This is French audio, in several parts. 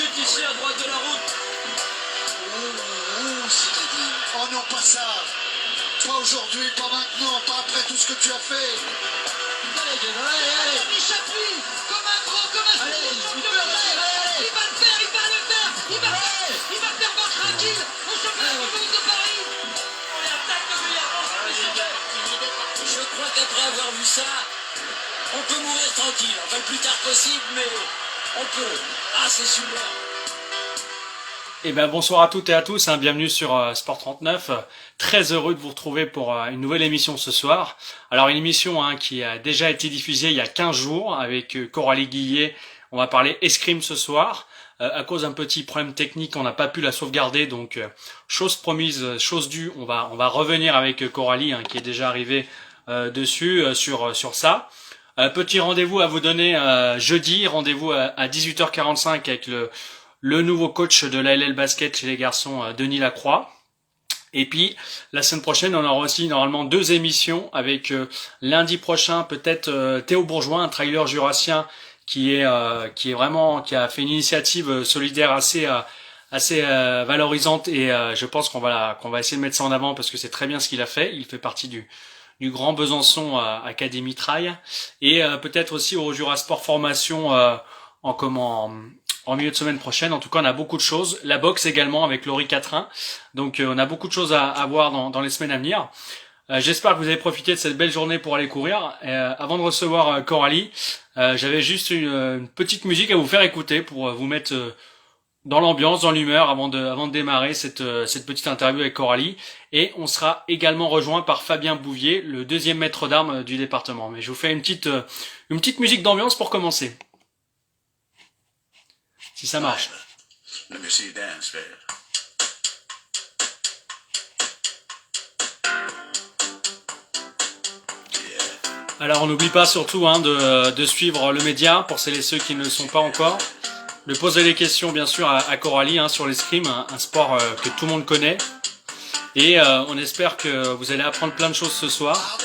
but ici à droite de la route. Zinedine. Oh non, pas ça. Pas aujourd'hui, pas maintenant, pas après tout ce que tu as fait. Allez. Chapuis, comme un grand, comme un Allez, champion de terre. Il va le faire, il va le faire. Il va faire battre tranquille au championnat du monde de Paris. On les attaque régulièrement. Je crois qu'après avoir vu ça, on peut mourir tranquille. Enfin, le plus tard possible, mais on peut. Ah, c'est super. Eh ben bonsoir à toutes et à tous, hein, bienvenue sur Sport 39. Très heureux de vous retrouver pour une nouvelle émission ce soir. Alors une émission qui a déjà été diffusée il y a 15 jours avec Coralie Guillet. On va parler escrime ce soir. À cause d'un petit problème technique, on n'a pas pu la sauvegarder, donc chose promise, chose due. On va revenir avec Coralie qui est déjà arrivée dessus sur ça. Petit rendez-vous à vous donner jeudi, rendez-vous à 18h45 avec le nouveau coach de l'ALL Basket chez les garçons, Denis Lacroix. Et puis, la semaine prochaine, on aura aussi normalement 2 émissions avec lundi prochain, peut-être Théo Bourgeois, un trailer jurassien qui a fait une initiative solidaire assez valorisante et je pense qu'on va essayer de mettre ça en avant parce que c'est très bien ce qu'il a fait. Il fait partie du Grand Besançon Académie Trail et peut-être aussi au Jura Sport Formation en milieu de semaine prochaine. En tout cas, on a beaucoup de choses. La boxe également avec Laurie Catrin. Donc, on a beaucoup de choses à voir dans les semaines à venir. J'espère que vous avez profité de cette belle journée pour aller courir. Avant de recevoir Coralie, j'avais juste une petite musique à vous faire écouter pour vous mettre dans l'ambiance, dans l'humeur avant de démarrer cette petite interview avec Coralie. Et on sera également rejoint par Fabien Bouvier, le 2e maître d'armes du département. Mais je vous fais une petite musique d'ambiance pour commencer. Si ça marche. Let me see you dance, babe. Alors on n'oublie pas surtout de suivre le média pour celles et ceux qui ne le sont pas encore. De poser des questions bien sûr à Coralie sur l'escrime, un sport que tout le monde connaît. Et on espère que vous allez apprendre plein de choses ce soir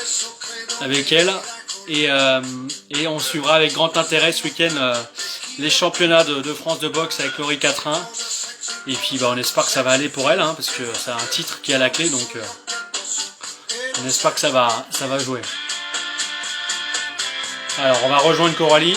avec elle. Et on suivra avec grand intérêt ce week-end les championnats de France de boxe avec Laurie Catrin. Et puis on espère que ça va aller pour elle, parce que c'est un titre qui est à la clé, donc on espère que ça va jouer. Alors on va rejoindre Coralie.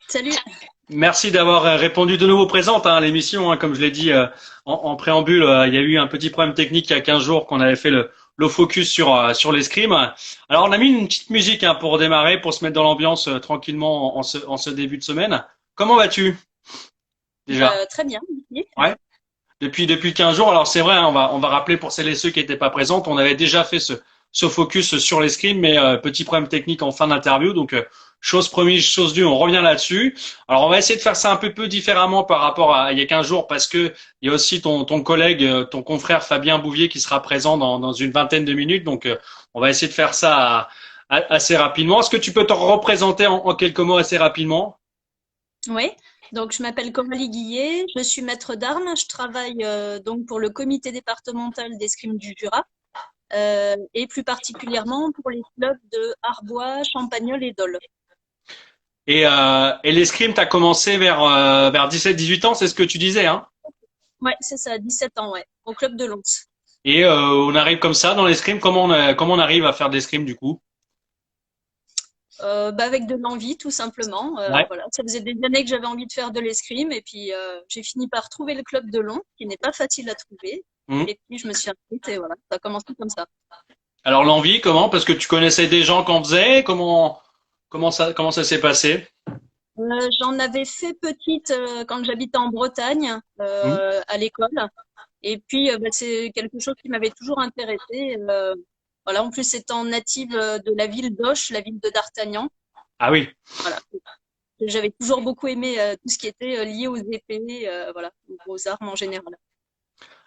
Salut. Merci d'avoir répondu de nouveau présente à l'émission. Comme je l'ai dit en préambule, il y a eu un petit problème technique il y a 15 jours qu'on avait fait le focus sur l'escrime. Alors on a mis une petite musique pour démarrer, pour se mettre dans l'ambiance tranquillement en ce début de semaine. Comment vas-tu déjà? Très bien. Ouais. Depuis 15 jours. Alors c'est vrai, on va rappeler pour celles et ceux qui n'étaient pas présentes, on avait déjà fait ce focus sur l'escrime, mais petit problème technique en fin d'interview, donc chose promise, chose due, on revient là-dessus. Alors on va essayer de faire ça un peu différemment par rapport à il y a 15 jours, parce que il y a aussi ton collègue, ton confrère Fabien Bouvier qui sera présent dans une vingtaine de minutes, donc on va essayer de faire ça assez rapidement. Est-ce que tu peux te représenter en quelques mots assez rapidement? Oui. Donc je m'appelle Coralie Guillet, je suis maître d'armes, je travaille donc pour le comité départemental d'escrime du Jura et plus particulièrement pour les clubs de Arbois, Champagnole et Dole. Et l'escrime, tu as commencé vers 17-18 ans, c'est ce que tu disais, Ouais, c'est ça, 17 ans, ouais, au club de Lons. Et on arrive comme ça dans l'escrime. Comment on arrive à faire de l'escrime du coup? Avec de l'envie, tout simplement. Ouais. Voilà, ça faisait des années que j'avais envie de faire de l'escrime et puis j'ai fini par trouver le club de Lons, qui n'est pas facile à trouver. Et puis je me suis inscrite et voilà, ça a commencé comme ça. Alors l'envie, comment? Parce que tu connaissais des gens qui en faisaient. Comment ça s'est passé? J'en avais fait petite quand j'habitais en Bretagne à l'école. Et puis c'est quelque chose qui m'avait toujours intéressée. Voilà, en plus étant native de la ville d'Auch, la ville de D'Artagnan. Ah oui. Voilà. J'avais toujours beaucoup aimé tout ce qui était lié aux épées, voilà, aux armes en général.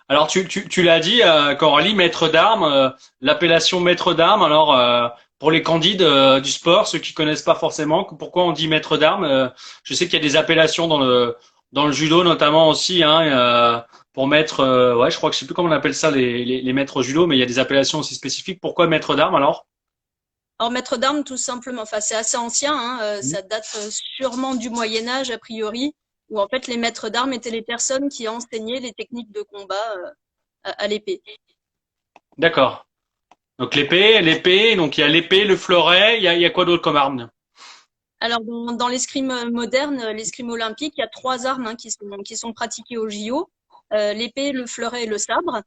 Alors tu l'as dit, Coralie, maître d'armes, l'appellation maître d'armes. Alors pour les candides du sport, ceux qui connaissent pas forcément, pourquoi on dit maître d'armes? Je sais qu'il y a des appellations dans le judo notamment aussi, hein, pour mettre, ouais, je crois que je sais plus comment on appelle ça les maîtres judo, mais il y a des appellations aussi spécifiques. Pourquoi maître d'armes alors? Alors, maître d'armes, tout simplement, enfin, c'est assez ancien, hein, Mhm. ça date sûrement du Moyen Âge, a priori, où en fait les maîtres d'armes étaient les personnes qui enseignaient les techniques de combat à l'épée. D'accord. Donc l'épée, donc il y a l'épée, le fleuret, il y a quoi d'autre comme arme? Alors, dans l'escrime moderne, l'escrime olympique, il y a trois armes hein, qui sont pratiquées au JO, l'épée, le fleuret et le sabre.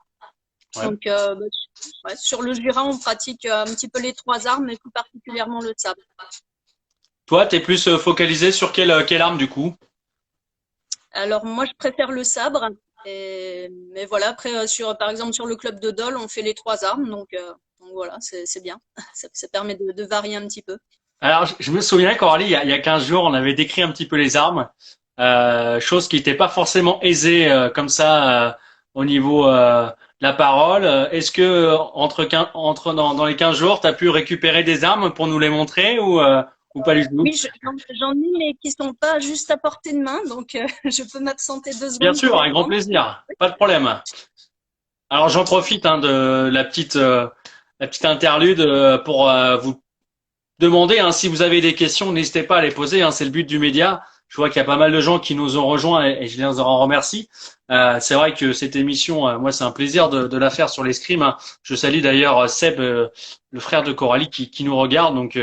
Ouais. Donc, ouais, sur le Jura, on pratique un petit peu les trois armes, mais plus particulièrement le sabre. Toi, t'es plus focalisé sur quelle arme du coup? Alors, moi, je préfère le sabre. Mais voilà, après, par exemple, sur le club de Dole, on fait les trois armes. Donc voilà, c'est bien. Ça permet de varier un petit peu. Alors, je me souviens, Coralie, il y a 15 jours, on avait décrit un petit peu les armes, chose qui n'était pas forcément aisée comme ça au niveau de la parole. Est-ce que entre dans les 15 jours, tu as pu récupérer des armes pour nous les montrer ou pas du tout? Oui, j'en ai, mais qui sont pas juste à portée de main. Donc, je peux m'absenter 2 secondes Bien pour sûr, les avec grand prendre. plaisir, pas de problème. Alors, j'en profite hein, de la petite interlude pour vous demander hein, si vous avez des questions, n'hésitez pas à les poser. Hein, c'est le but du média. Je vois qu'il y a pas mal de gens qui nous ont rejoints et je les en remercie. C'est vrai que cette émission, moi, c'est un plaisir de la faire sur l'escrime. Hein. Je salue d'ailleurs Seb, le frère de Coralie, qui nous regarde. Donc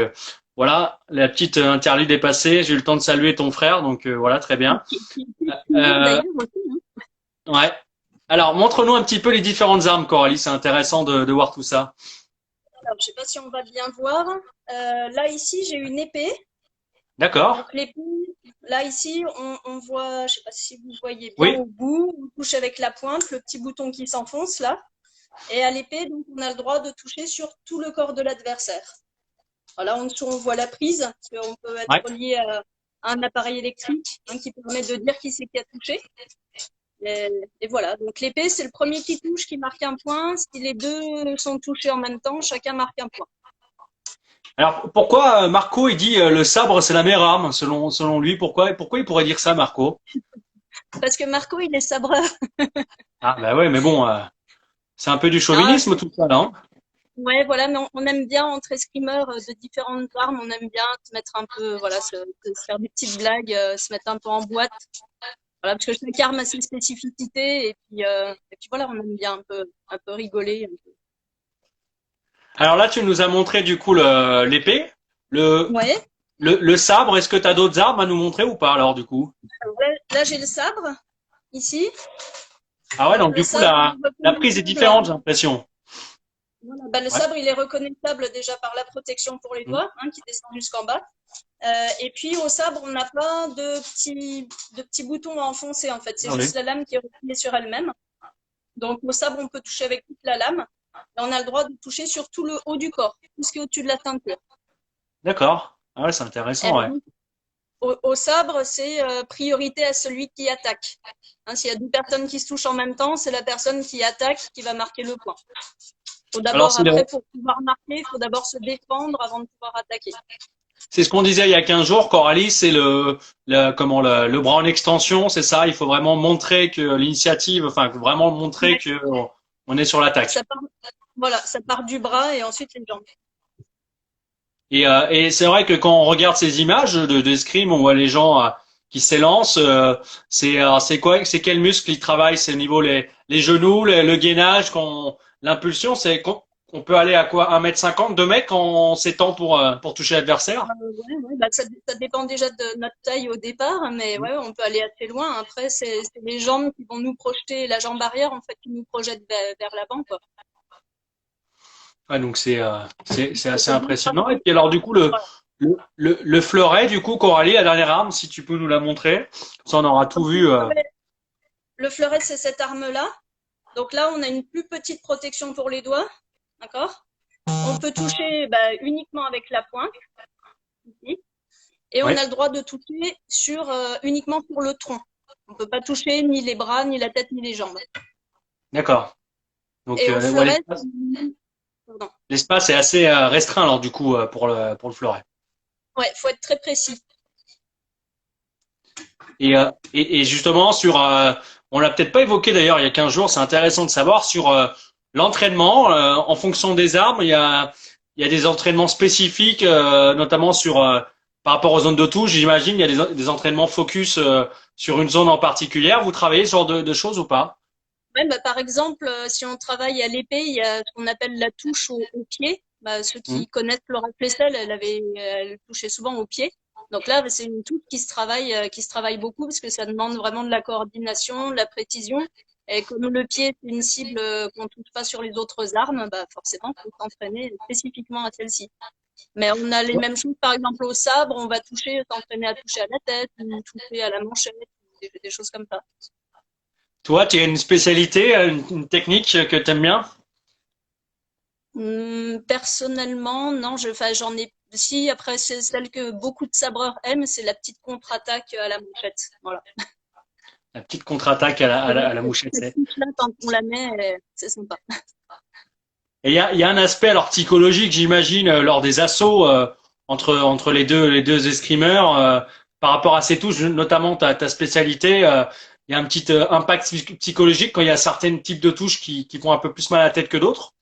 voilà, la petite interlude est passée. J'ai eu le temps de saluer ton frère. Donc voilà, très bien. Qui joue Euh, d'ailleurs aussi, hein. ouais. Alors, montre-nous un petit peu les différentes armes, Coralie. C'est intéressant de voir tout ça. Alors, je sais pas si on va bien voir. Là, ici, j'ai une épée. D'accord. Donc, l'épée, là, ici, on voit, je sais pas si vous voyez bien Oui. au bout, on touche avec la pointe, le petit bouton qui s'enfonce là. Et à l'épée, donc, on a le droit de toucher sur tout le corps de l'adversaire. Voilà, en dessous, on voit la prise, parce qu'on peut être Ouais. relié à un appareil électrique hein, qui permet de dire qui c'est qui a touché. Et voilà, donc l'épée, c'est le premier qui touche qui marque un point. Si les deux sont touchés en même temps, chacun marque un point. Alors pourquoi Marco il dit le sabre c'est la meilleure arme selon lui pourquoi il pourrait dire ça Marco? Parce que Marco, il est sabreur. Ah bah ouais mais bon c'est un peu du Ah, chauvinisme tout ça là. Hein. ouais, voilà, mais on aime bien entre escrimeurs de différentes armes, on aime bien se mettre un peu, voilà, se faire des petites blagues, se mettre un peu en boîte. Voilà, parce que chaque arme a ses spécificités et puis voilà, on aime bien un peu rigoler. Alors là tu nous as montré du coup l'épée, le, Ouais. le sabre. Est-ce que tu as d'autres armes à nous montrer ou pas alors du coup? Alors là, j'ai le sabre ici. Ah ouais Donc donc le du coup sabre, il est la prise est reconnaissable. différente j'ai l'impression. Voilà, bah, le Ouais. sabre, il est reconnaissable déjà par la protection pour les Hmm. doigts, hein, qui descend jusqu'en bas. Et puis au sabre, on n'a pas de petits boutons à enfoncer en fait. C'est Attendez. juste la lame qui est repliée sur elle-même. Donc au sabre, on peut toucher avec toute la lame. Et on a le droit de toucher sur tout le haut du corps, tout ce qui est au-dessus de la ceinture. D'accord. Ah ouais c'est Et intéressant alors, ouais. au sabre, c'est priorité à celui qui attaque. Hein, s'il y a deux personnes qui se touchent en même temps, c'est la personne qui attaque qui va marquer le point. Faut Alors d'abord, après, pour pouvoir marquer, il faut d'abord se défendre avant de pouvoir attaquer. c'est ce qu'on disait il y a 15 jours, Coralie, c'est le bras en extension, c'est ça. Il faut vraiment montrer que l'initiative, enfin vraiment montrer Ouais. que on est sur l'attaque. Ça part, voilà, ça part du bras et ensuite les jambes. Et c'est vrai que quand on regarde ces images d'escrime, on voit les gens qui s'élancent. C'est quoi, c'est quel muscle ils travaillent? C'est au niveau les genoux, le gainage, l'impulsion, on peut aller à quoi? 1,50 m, 2 m quand on s'étend pour toucher l'adversaire? Ouais, ouais, bah, ça dépend déjà de notre taille au départ, mais ouais, on peut aller assez loin. Après, c'est les jambes qui vont nous projeter, la jambe arrière, en fait, qui nous projette vers l'avant, quoi. Ouais, donc c'est Ça assez peut bien impressionnant. Et travailler. puis alors du coup Voilà. le fleuret, du coup, Coralie, la dernière arme, si tu peux nous la montrer, ça on aura tout Donc, vu. le fleuret, c'est cette arme-là. Donc là, on a une plus petite protection pour les doigts, d'accord? On peut toucher bah, uniquement avec la pointe, ici. Et on Oui, a le droit de toucher uniquement sur le tronc. On ne peut pas toucher ni les bras, ni la tête, ni les jambes. d'accord. Donc Et au ouais, fleuret, pardon. l'espace est assez restreint alors du coup pour le fleuret. Ouais, faut être très précis. Et justement, on l'a peut-être pas évoqué d'ailleurs il y a 15 jours, c'est intéressant de savoir sur l'entraînement. En fonction des armes, il y a des entraînements spécifiques, notamment par rapport aux zones de touche. J'imagine il y a des entraînements focus sur une zone en particulier. Vous travaillez ce genre de choses ou pas? Ouais, bah, par exemple, si on travaille à l'épée, il y a ce qu'on appelle la touche au pied. Bah, ceux Hmm. qui connaissent Laura Flessel, elle touchait souvent au pied. Donc là, c'est une touche qui se travaille beaucoup parce que ça demande vraiment de la coordination, de la précision. Et comme le pied, c'est une cible qu'on touche pas sur les autres armes, bah, forcément, faut s'entraîner spécifiquement à celle-ci. Mais on a les mêmes choses, par exemple, au sabre, on va s'entraîner à toucher à la tête, ou toucher à la manchette, des choses comme ça. Toi, tu as une spécialité, une technique que tu aimes bien? Personnellement, non, enfin, j'en ai. Si, après, c'est celle que beaucoup de sabreurs aiment, c'est la petite contre-attaque à la manchette. Voilà. La petite contre-attaque à la mouchette, Cette c'est. touche-là, quand on la met, c'est sympa. Et il y a un aspect alors psychologique, j'imagine, lors des assauts entre les deux escrimeurs, par rapport à ces touches, notamment ta spécialité. Il y a un petit impact psychologique quand il y a certains types de touches qui font un peu plus mal à la tête que d'autres.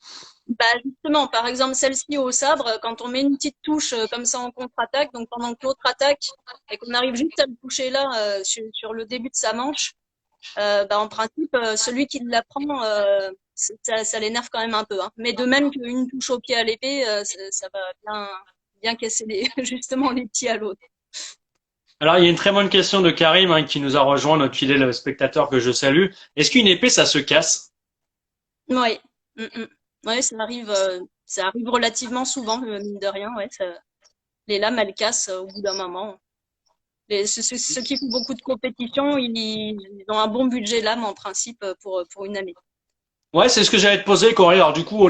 Bah, justement, par exemple, celle-ci au sabre, quand on met une petite touche comme ça en contre-attaque, donc pendant que l'autre attaque et qu'on arrive juste à le toucher là, sur le début de sa manche, bah, en principe, celui qui la prend, ça l'énerve quand même un peu, hein. Mais de même qu'une touche au pied à l'épée, ça va bien casser justement les pieds à l'autre. Alors, il y a une très bonne question de Karim hein, qui nous a rejoint, notre fidèle spectateur que je salue. Est-ce qu'une épée, ça se casse? Ouais. Mm, mm. Ouais, ça arrive relativement souvent, mine de rien, ouais. Les lames, elles cassent au bout d'un moment. Ceux qui font beaucoup de compétitions, ils ont un bon budget lame en principe pour une année. Ouais, c'est ce que j'allais te poser, Corey. Alors, du coup,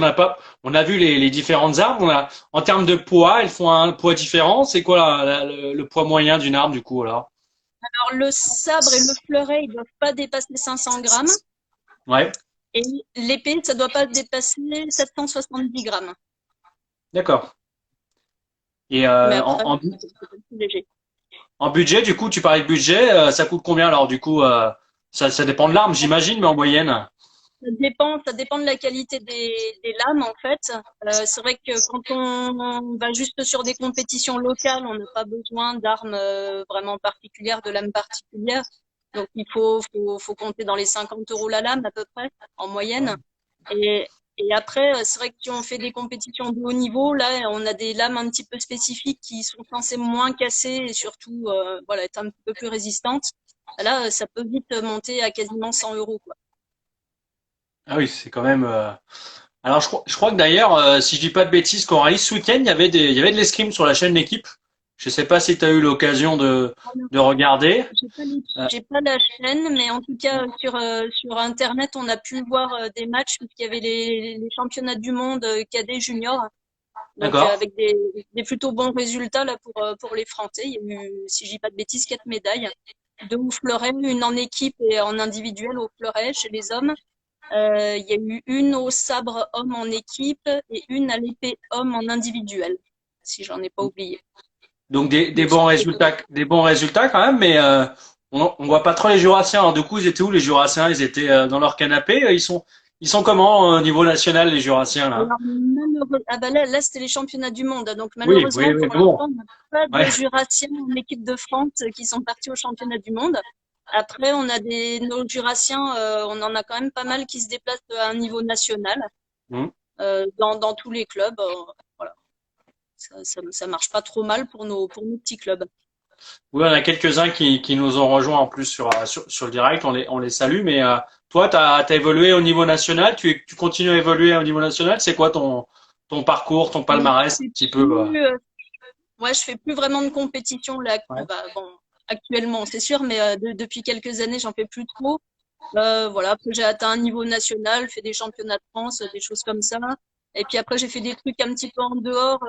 on a vu les différentes armes. En termes de poids, elles font un poids différent. C'est quoi le poids moyen d'une arme, du coup, alors? Alors le sabre et le fleuret, ils doivent pas dépasser 500 grammes. Ouais, Et l'épée, ça doit pas dépasser 770 grammes. d'accord. Et Mais après, c'est plus léger. en budget, du coup, tu parlais de budget, ça coûte combien alors du coup ça dépend de l'arme, j'imagine, mais en moyenne. Ça dépend de la qualité des lames, en fait. C'est vrai que quand on va juste sur des compétitions locales, on n'a pas besoin d'armes vraiment particulières, de lames particulières. Donc, faut compter dans les 50 euros la lame, à peu près, en moyenne. Et après, c'est vrai que si on fait des compétitions de haut niveau, là, on a des lames un petit peu spécifiques qui sont censées moins casser et surtout, voilà, être un petit peu plus résistantes. Là, ça peut vite monter à quasiment 100 euros, quoi. Ah oui, c'est quand même. Alors je crois que d'ailleurs, si je dis pas de bêtises, Coralie, ce week-end il y avait de l'escrime sur la chaîne L'équipe. Je sais pas si tu as eu l'occasion de regarder. Euh, J'ai pas la chaîne, mais en tout cas, sur Internet, on a pu voir des matchs puisqu'il y avait les championnats du monde cadet junior. Donc, d'accord. avec des plutôt bons résultats là pour les Français. Il y a eu, si je dis pas de bêtises, 4 médailles. Deux au fleuret, une en équipe et en individuel au fleuret chez les hommes. Il y a eu une au sabre homme en équipe et une à l'épée homme en individuel, si j'en ai pas oublié. Donc Donc, c'était des bons résultats quand même, mais on voit pas trop les Jurassiens. Alors du coup, ils étaient où les Jurassiens? Ils étaient dans leur canapé. Ils sont comment au niveau national les Jurassiens là? alors, ah bah là, c'était les championnats du monde. Donc, Oui, oui, malheureusement, oui, pour bon. l'instant, on n'a pas Ouais. de Jurassiens en équipe de France qui sont partis aux championnats du monde. Après, nos Jurassiens, on en a quand même pas mal qui se déplacent à un niveau national, Hmm. dans tous les clubs. Voilà. Ça marche pas trop mal pour nos petits clubs. Oui, on a quelques-uns qui nous ont rejoints en plus sur le direct. On les salue. Mais toi, t'as évolué au niveau national. Tu continues à évoluer au niveau national. C'est quoi ton parcours, ton Je palmarès, un fais petit peu plus, ouais, je fais plus vraiment de compétition là. ouais. Bah, bon, actuellement, c'est sûr, mais depuis quelques années, j'en fais plus trop. Voilà, après j'ai atteint un niveau national, fait des championnats de France, des choses comme ça. Et puis après, j'ai fait des trucs un petit peu en dehors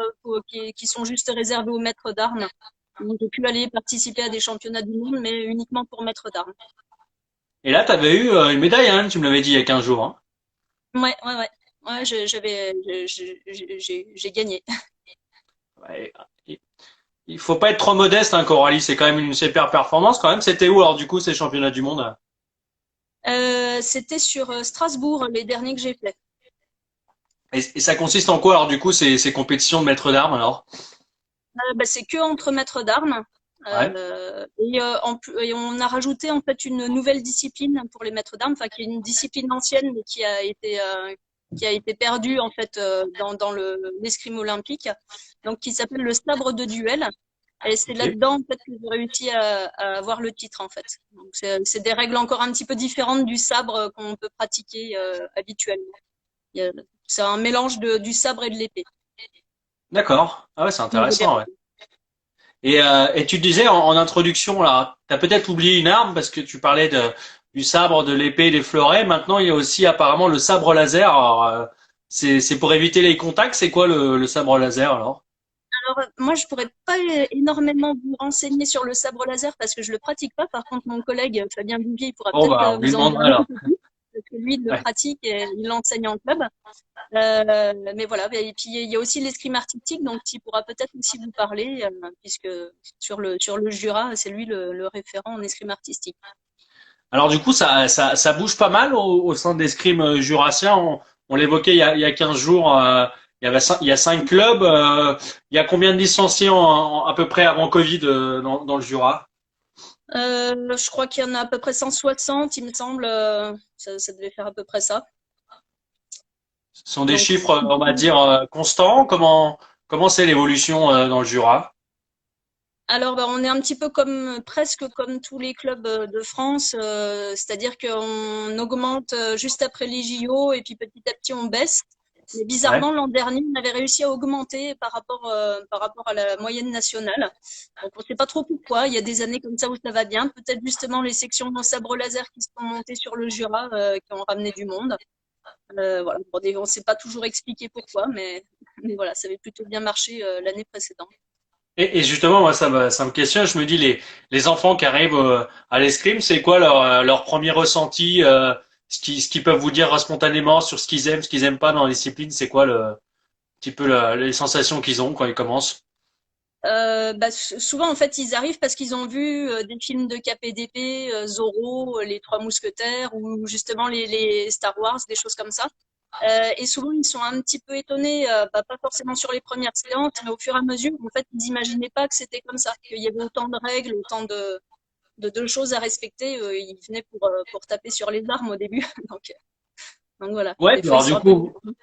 qui sont juste réservés aux maîtres d'armes. Donc, j'ai pu aller participer à des championnats du monde, mais uniquement pour maîtres d'armes. Et là, t'avais eu une médaille, hein, tu me l'avais dit il y a 15 jours. Hein. Ouais, ouais, ouais. Ouais, j'ai gagné. Ouais. il faut pas être trop modeste, hein, Coralie. C'est quand même une super performance quand même. C'était où alors du coup ces championnats du monde? C'était sur Strasbourg, les derniers que j'ai fait. Et ça consiste en quoi alors du coup ces compétitions de maître d'armes alors? Bah, c'est que entre maîtres d'armes. Ouais. Et on a rajouté en fait une nouvelle discipline pour les maîtres d'armes, enfin qui est une discipline ancienne mais qui a été perdue en fait dans l'escrime olympique, donc qui s'appelle le sabre de duel. Et c'est Ok. là-dedans en fait que j'ai réussi à avoir le titre en fait. Donc c'est des règles encore un petit peu différentes du sabre qu'on peut pratiquer habituellement. Il y a- C'est un mélange du sabre et de l'épée. D'accord. Ah ouais, c'est Au niveau des intéressant. Ouais. Et tu disais en introduction là, t'as peut-être oublié une arme parce que tu parlais du sabre, de l'épée, des fleurets. Maintenant, il y a aussi apparemment le sabre laser. Alors, c'est pour éviter les contacts. C'est quoi le sabre laser alors? Alors, moi, je pourrais pas énormément vous renseigner sur le sabre laser parce que je le pratique pas. Par contre, mon collègue Fabien Bouvier, il pourra Bon peut-être bah, on lui vous en dire demandera un alors. petit peu plus parce que lui, il le Ouais. pratique et il l'enseigne en club. Mais voilà. Et puis, il y a aussi l'escrime artistique, donc il pourra peut-être aussi vous parler puisque sur le Jura, c'est lui le référent en escrime artistique. Alors du coup, ça bouge pas mal au sein de l'escrime jurassien. On l'évoquait il y a 15 jours. Il y a 5 clubs. Il y a combien de licenciés à peu près avant Covid dans le Jura? Je crois qu'il y en a à peu près 160, il me semble. Ça devait faire à peu près ça. Ce sont des Donc, chiffres, on va dire, constants. Comment c'est l'évolution dans le Jura? alors, bah, on est un petit peu comme presque comme tous les clubs de France, c'est-à-dire qu'on augmente juste après les JO et puis petit à petit on baisse. Mais Ouais. bizarrement, l'an dernier, on avait réussi à augmenter par rapport à la moyenne nationale. Donc, on ne sait pas trop pourquoi. Il y a des années comme ça où ça va bien. Peut-être justement les sections en sabre laser qui sont montées sur le Jura, qui ont ramené du monde. Voilà. Bon, on ne sait pas toujours expliquer pourquoi, mais voilà, ça avait plutôt bien marché l'année précédente. Et justement, moi, ça me questionne. Je me dis, les enfants qui arrivent à l'escrime, c'est quoi leur premier ressenti, ce qu'ils peuvent vous dire spontanément sur ce qu'ils aiment pas dans la discipline, c'est quoi le petit peu les sensations qu'ils ont quand ils commencent? Bah, souvent, en fait, ils arrivent parce qu'ils ont vu des films de KPDP, Zorro, les Trois Mousquetaires ou justement les Star Wars, des choses comme ça. Et souvent, ils sont un petit peu étonnés, bah, pas forcément sur les premières séances, mais au fur et à mesure, en fait, ils n'imaginaient pas que c'était comme ça, qu'il y avait autant de règles, autant de choses à respecter. Ils venaient pour taper sur les armes au début. Donc voilà, Ouais, des puis fois, ils alors sont un peu déçus.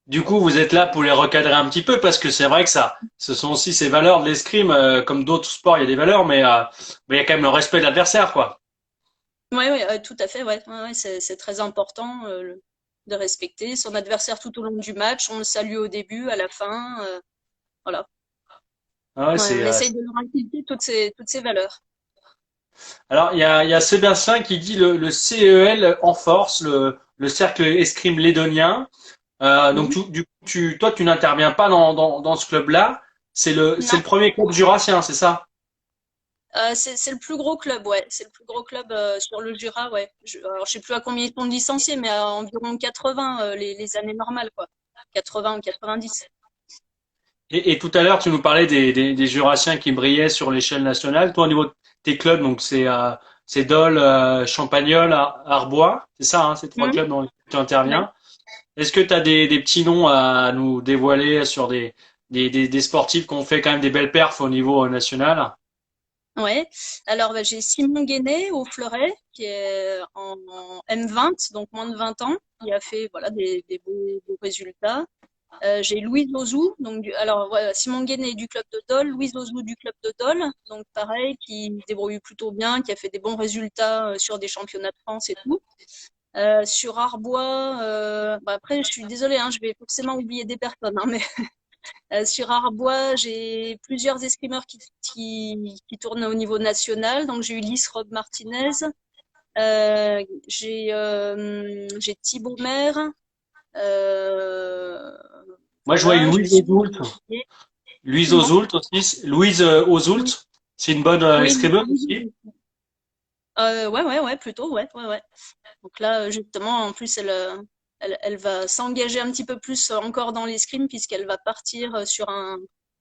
du coup, vous êtes là pour les recadrer un petit peu parce que c'est vrai que ce sont aussi ces valeurs de l'escrime, comme d'autres sports, il y a des valeurs, mais il y a quand même le respect de l'adversaire, quoi. Ouais, ouais, tout à fait, ouais. Ouais, ouais, c'est très important de respecter son adversaire tout au long du match. On le salue au début, à la fin. Voilà. Ah ouais, Ouais, on essaye de leur inculquer toutes ces valeurs. Alors, il y a Sébastien qui dit le CEL en force, le cercle escrime lédonien. Donc, Mhm. toi, tu n'interviens pas dans ce club-là. C'est Non, le premier club jurassien, c'est ça? c'est le plus gros club, ouais. C'est le plus gros club sur le Jura, ouais. Alors, je sais plus à combien ils sont de licenciés, mais à environ 80 les années normales, quoi. 80 ou 90. Et tout à l'heure, tu nous parlais des jurassiens qui brillaient sur l'échelle nationale. Toi, au niveau de tes clubs, donc c'est Dole, Champagnole, Arbois, c'est ça, hein, ces 3 clubs dans lesquels tu Ouais. interviens. Est-ce que tu as des petits noms à nous dévoiler sur des sportifs qui ont fait quand même des belles perfs au niveau national? Ouais. Alors, bah, j'ai Simon Guéné au Fleuret, qui est en M20, donc moins de 20 ans, qui a fait voilà, des beaux résultats. J'ai Louise Ozou, donc alors voilà, Simon Guéné du club de Dole, Louise Ozou du club de Dole, donc pareil, qui se débrouille plutôt bien, qui a fait des bons résultats sur des championnats de France et tout. Sur Arbois, bah après, je suis désolée, hein, je vais forcément oublier des personnes, hein, mais sur Arbois, j'ai plusieurs escrimeurs qui tournent au niveau national. Donc, j'ai eu Lys Rob Martinez, j'ai Thibaut Maire, Moi, je vois une voilà, je me Louise suis Ozoult. oubliée. Louise Comment? Ozoult aussi. Louise Oui, Ozoult. C'est une bonne oui, escrimeuse aussi. oui. Ouais, plutôt, ouais. Donc là, justement, en plus, elle va s'engager un petit peu plus encore dans l'escrime puisqu'elle va partir sur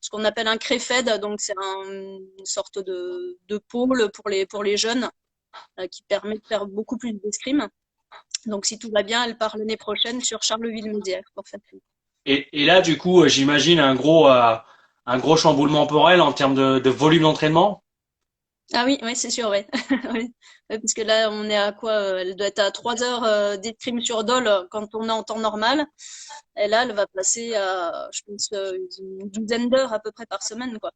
ce qu'on appelle un CREFED, donc c'est une sorte de pôle pour les jeunes qui permet de faire beaucoup plus d'escrime. Donc si tout va bien, elle part l'année prochaine sur Charleville-Mézières pour faire tout. Et là, du coup, j'imagine un gros chamboulement pour elle en termes de volume d'entraînement. Ah oui, oui, c'est sûr, oui. Oui. Ouais, parce que là, on est à quoi? Elle doit être à 3 heures d'escrime sur dol quand on est en temps normal. Et là, elle va passer à, je pense, une douzaine d'heures à peu près par semaine, quoi.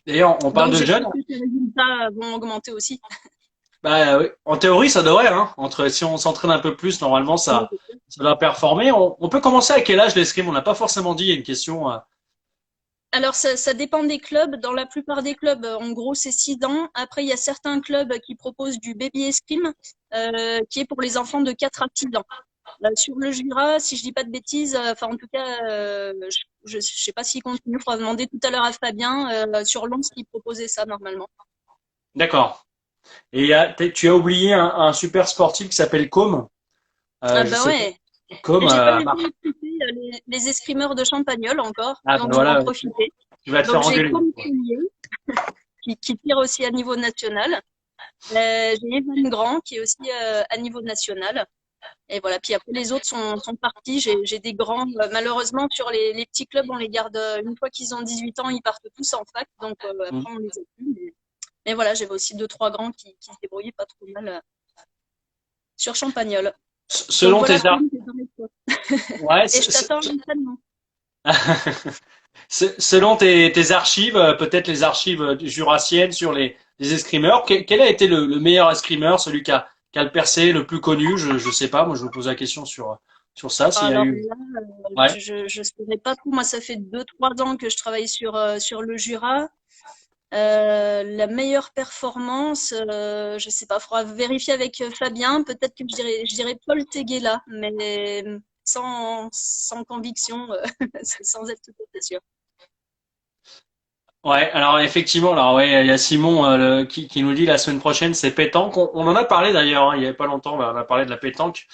D'ailleurs, on parle Donc, de j'espère jeunes. que ces résultats vont augmenter aussi. Bah, oui. En théorie, ça devrait, hein. Si on s'entraîne un peu plus, normalement, ça doit performer. On peut commencer à quel âge l'escrime? On n'a pas forcément dit. Il y a une question. Alors, ça dépend des clubs. Dans la plupart des clubs, en gros, c'est 6 ans. Après, il y a certains clubs qui proposent du baby escrime, qui est pour les enfants de 4 à 6 ans. Sur le Jura, si je dis pas de bêtises, enfin en tout cas, je sais pas s'il continue. Il faudra demander tout à l'heure à Fabien sur Lens qui proposait ça normalement. D'accord. Et tu as oublié un super sportif qui s'appelle Com. Ah Je bah sais ouais. pas. Com. Et j'ai pas écouté les escrimeurs de Champagnole encore, Ah, bah donc je vais en voilà. profiter. Tu vas te Donc faire j'ai engueuler. comme Collier, qui tire aussi à niveau national. J'ai Evan Grand qui est aussi à niveau national. Et voilà. Puis après, les autres sont partis. J'ai des grands. Malheureusement, sur les petits clubs, on les garde une fois qu'ils ont 18 ans, ils partent tous en fac. Donc Mm. après, on les a plus. Mais voilà, j'avais aussi 2, 3 grands qui se débrouillaient pas trop mal sur Champagnole. Donc Selon voilà, tes ar- Colline, c'est dans mes choix. ouais, Et je t'attends à l'entraînement. selon tes archives, peut-être les archives jurassiennes sur les escrimeurs, quel a été le meilleur escrimeur, celui qui a le percé le plus connu? Je sais pas. Moi, je vous pose la question sur ça. S'il y a Alors eu. là, Ouais. je saurais pas trop. Moi, ça fait 2, 3 ans que je travaille sur le Jura. La meilleure performance, je sais pas, faudra vérifier avec Fabien. Peut-être que je dirais Paul Teguela, mais sans conviction, sans être tout à fait sûr. Ouais, alors effectivement, alors ouais, il y a Simon qui nous dit la semaine prochaine c'est pétanque. On en a parlé d'ailleurs, hein, il y avait pas longtemps, on a parlé de la pétanque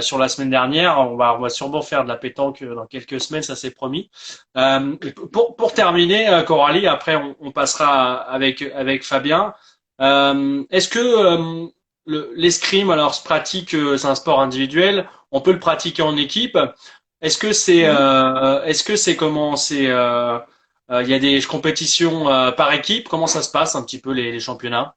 sur la semaine dernière. On va sûrement faire de la pétanque dans quelques semaines, ça c'est promis. Pour terminer, Coralie, après on passera avec Fabien. Est-ce que l'escrime alors se pratique, c'est un sport individuel, on peut le pratiquer en équipe. Est-ce que c'est comment il y a des compétitions par équipe. Comment ça se passe un petit peu les championnats?